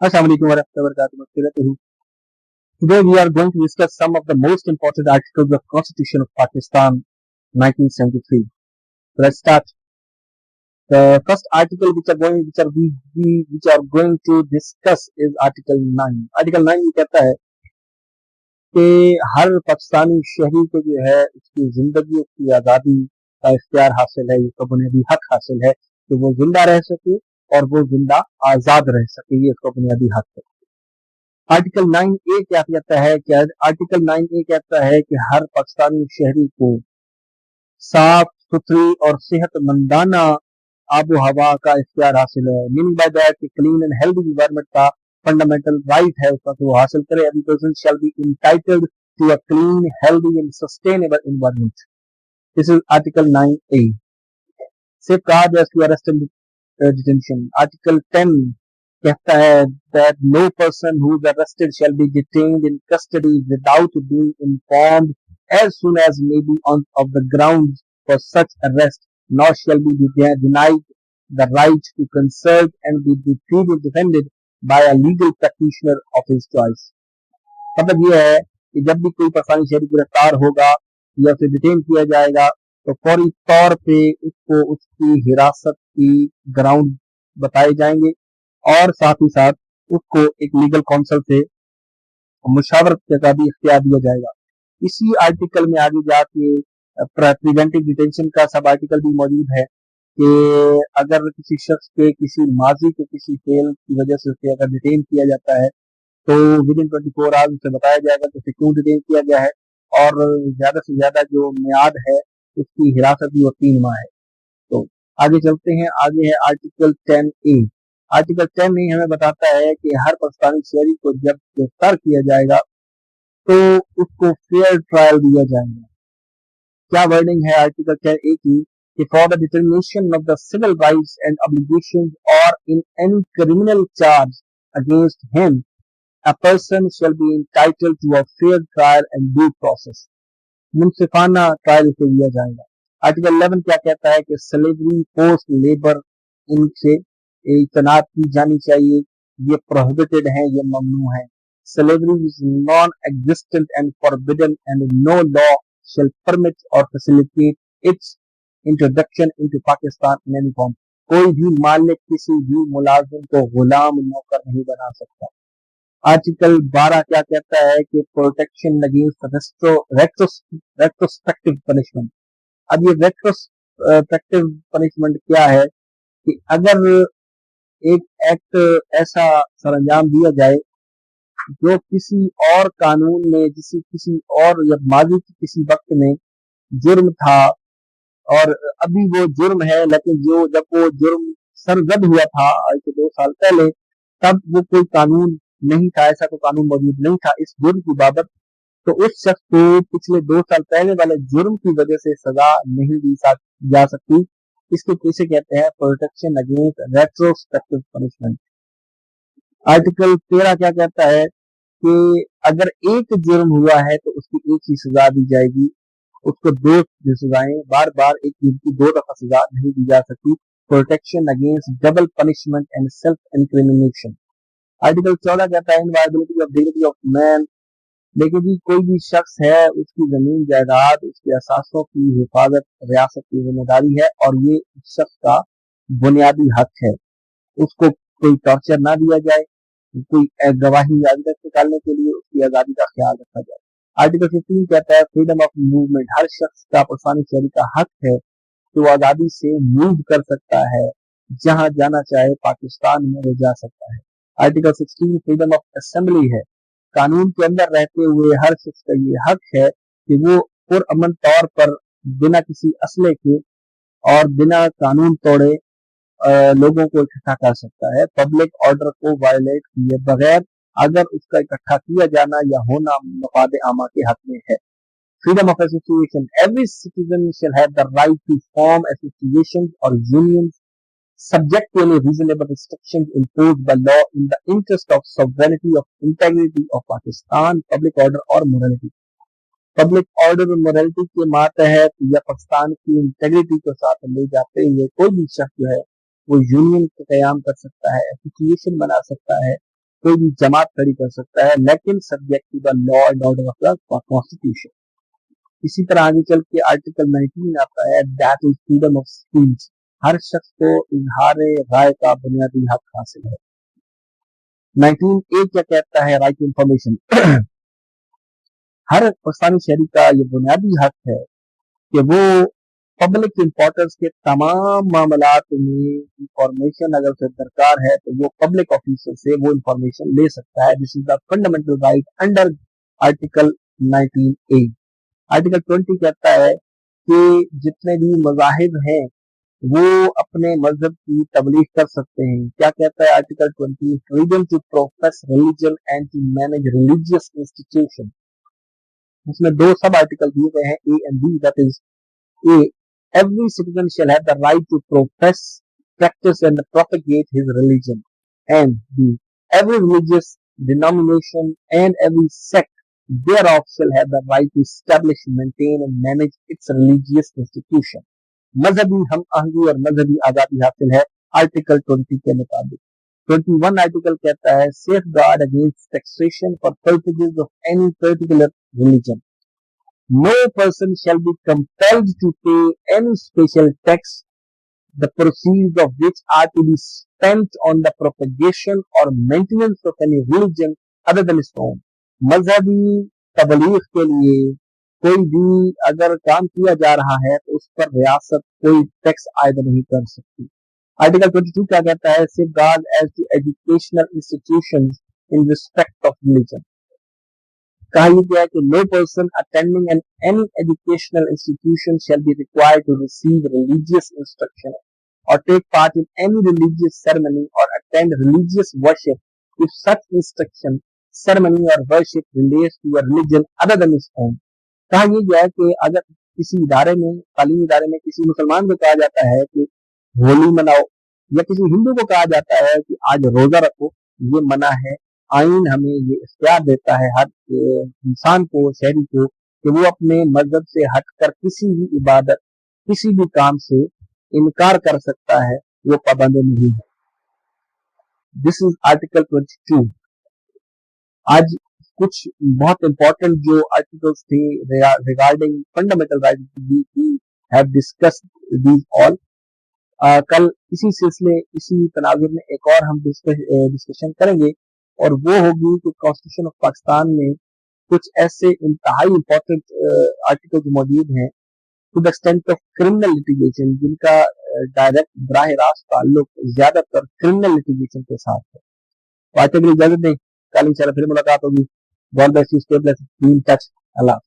Assalamu alaikum warahmatullahi wabarakatuh. Today we are going to discuss some of the most important articles of Constitution of Pakistan 1973. So let's start. The first article which are going to discuss is Article 9. Article 9 ये कहता है कि हर पाकिस्तानी शहरी को जो है उसकी जिंदगी उसकी आज़ादी का इख्तियार हासिल है, उसका बुनियादी हक हासिल है कि वो जिंदा रह सके और वो जिंदा आज़ाद रह सके, ये उसका बुनियादी हक है। आर्टिकल 9A क्या कहता है? आर्टिकल 9A कहता है कि हर पाकिस्तानी शहरी को साफ सुथरी और सेहतमंदाना आबो हवा का इख्तियार हासिल है। मीनिंग बाय दैट कि क्लीन एंड हेल्दी एनवायरनमेंट का फंडामेंटल राइट है उसका कि वो हासिल करे। Every person shall be entitled to a clean, healthy and sustainable environment. This is article 9A। Safeguard as to arrest and detention. Article 10 कहता है that no person who is arrested shall be detained in custody without being informed as soon as may be of the grounds for such arrest, nor shall be denied the right to consult and be defended by a legal practitioner of his choice. मतलब ये है कि जब भी कोई पाकिस्तानी शहरी गिरफ्तार होगा या उसे डिटेन किया जाएगा तो फौरी तौर पे उसको उसकी हिरासत की ग्राउंड बताए जाएंगे और साथ ही साथ उसको एक लीगल काउंसिल से मुशावरत का भी इख्तियार दिया जाएगा। इसी आर्टिकल में आगे जाके प्रिवेंटिव डिटेंशन का सब आर्टिकल भी मौजूद है कि अगर किसी शख्स के किसी माजी के किसी फेल की वजह से उसे अगर डिटेन किया जाता है तो विद इन 24 आवर्स उसे बताया जाएगा कि उसे क्यों डिटेन किया गया है और ज्यादा से ज्यादा जो मियाद है उसकी हिरासत भी वो 3 माह है। तो आगे चलते हैं, आगे है आर्टिकल 10A। आर्टिकल 10 में हमें बताता है कि हर पाकिस्तानी शहरी को जब गिरफ्तार किया जाएगा तो उसको फेयर ट्रायल दिया जाएगा। क्या वर्डिंग है आर्टिकल 10A की कि for the determination of the civil rights and obligations और in any criminal charge against him a person shall be entitled to a fair trial and due process. मुंसिफाना trial उसे दिया जाएगा। Article 11 क्या कहता है कि स्लेवरी, फोर्स लेबर इनसे इतनात की जानी चाहिए, ये प्रोहिबिटेड है, ये ममनू है। Slavery is non-existent and forbidden and no law shall permit or facilitate its introduction into Pakistan in any form. कोई भी मालिक किसी भी मुलाजिम को गुलाम नौकर नहीं बना सकता। आर्टिकल 12 क्या कहता है कि प्रोटेक्शन अगेंस्ट रेट्रोस्पेक्टिव पनिशमेंट। अब ये रेट्रोस्पेक्टिव पनिशमेंट क्या है कि अगर एक एक्ट ऐसा सरंजाम दिया जाए जो किसी और कानून में किसी और या माजी की किसी वक्त में जुर्म था और अभी वो जुर्म है, लेकिन जब वो जुर्म सरजद हुआ था आज से 2 साल पहले तब वो कोई कानून नहीं था, ऐसा कोई कानून मौजूद नहीं था इस जुर्म की बाबत, तो उस शख्स को पिछले 2 साल पहले वाले जुर्म की वजह से सजा नहीं दी जा सकती। इसको कैसे कहते हैं? Protection against retrospective punishment. Article 13 क्या कहता है कि अगर एक जुर्म हुआ है तो उसकी एक ही सजा दी जाएगी, उसको 2 सजाएं, बार बार एक जुर्म की 2 दफा सजा नहीं दी जा सकती। Protection against double punishment and self incrimination. Article 14 कहता है इनवायबिलिटी ऑफ डिग्निटी ऑफ मैन। देखिए जी, कोई भी शख्स है उसकी जमीन जायदाद उसके असासों की हिफाजत रियासत की जिम्मेदारी है और ये उस शख्स का बुनियादी हक है। उसको कोई टॉर्चर ना दिया जाए, कोई गवाही आगे तक निकालने के लिए उसकी आजादी का ख्याल रखा जाए। आर्टिकल 15 कहता है फ्रीडम ऑफ मूवमेंट। हर शख्स का पाकिस्तानी शहरी का हक है कि वो आजादी से मूव कर सकता है, जहां जाना चाहे पाकिस्तान में वो जा सकता है। आर्टिकल 16 फ्रीडम ऑफ असेंबली है। कानून के अंदर रहते हुए हर शख्स का ये हक है कि वो पुरअमन तौर पर बिना किसी असले के और बिना कानून तोड़े लोगों को इकट्ठा कर सकता है, पब्लिक ऑर्डर को वायलेट किए बगैर, अगर उसका इकट्ठा किया जाना या होना मफाद आमा के हक में है। Freedom of association. Every citizen shall have the right to form associations और unions subject to any reasonable restrictions imposed by law in the interest of sovereignty of integrity of Pakistan, public order और morality। Public order और morality के मातहत या पाकिस्तान की integrity को साथ ले जाते हुए कोई भी शख्स जो है वो यूनियन का कयाम कर सकता है, एसोसिएशन बना सकता है कोई भी जमात खड़ी कर सकता है, लेकिन subject to the law and order of the constitution. इसी तरह आगे चल के आर्टिकल 19 आता है, that is freedom of speech. हर शख्स को इजहार राय का बुनियादी हक हासिल है। 19A क्या कहता है? Right to information. हर पाकिस्तानी शहरी का ये बुनियादी हक है कि वो पब्लिक इंपॉर्टेंस के तमाम मामलात में इंफॉर्मेशन अगर उसे दरकार है तो वो पब्लिक ऑफिसर से वो इंफॉर्मेशन ले सकता है। This is the fundamental right under article 19A। Article 20 कहता है कि जितने भी मज़ाहिब हैं वो अपने मजहब की तबलीग कर सकते हैं। क्या कहता है article 20? Freedom to profess religion and to manage religious institution. उसमें दो सब आर्टिकल दिए गए हैं, A and B. That is A, every citizen shall have the right to profess, practice and propagate his religion, and B, every religious denomination and every sect thereof shall have the right to establish, maintain and manage its religious institution. मजहबी हम आहंगी और मजहबी आजादी हासिल है article 20 के मुताबिक। 21 article कहता है, safe guard against taxation for purposes of any particular religion. No person shall be compelled to pay any special tax, the proceeds of which are to be spent on the propagation or maintenance of any religion other than its own. मजहबी तबलीग के लिए कोई भी अगर काम किया जा रहा है तो उस पर रियासत कोई टैक्स आयद नहीं कर सकती। आर्टिकल 22 क्या कहता है? Safeguard as to educational institutions in respect of religion. कहा यह गया कि no person attending any educational institution shall be required to receive religious instruction or take part in any religious ceremony or attend religious worship if such instruction, ceremony or worship relates to a religion other than its own। कहा यह गया कि अगर किसी इदारे में, तालीमी इदारे में किसी मुसलमान को कहा जाता है कि होली मनाओ, या किसी हिंदू को कहा जाता है कि आज रोजा रखो, ये मना है। आइन हमें ये इख्तियार देता है हर इंसान को, शहरी को, कि वो अपने मजहब से हटकर किसी भी इबादत, किसी भी काम से इनकार कर सकता है, वो पाबंद नहीं है। This is article 22। आज कुछ बहुत इंपॉर्टेंट जो आर्टिकल्स थे regarding fundamental right we have discussed these all. कल इसी सिलसिले, इसी तनाजुर में एक और हम डिस्कशन करेंगे, और वो होगी कि कॉन्स्टिट्यूशन ऑफ पाकिस्तान में कुछ ऐसे इंतहाई इंपॉर्टेंट आर्टिकल मौजूद हैं to the extent of criminal litigation, जिनका डायरेक्ट बराह रास्त ताल्लुक ज्यादातर क्रिमिनल लिटिगेशन के साथ है। तो आज तक इजाजत दें, कल इंशाल्लाह फिर मुलाकात होगी। God bless you, stay blessed, be in touch. Allah.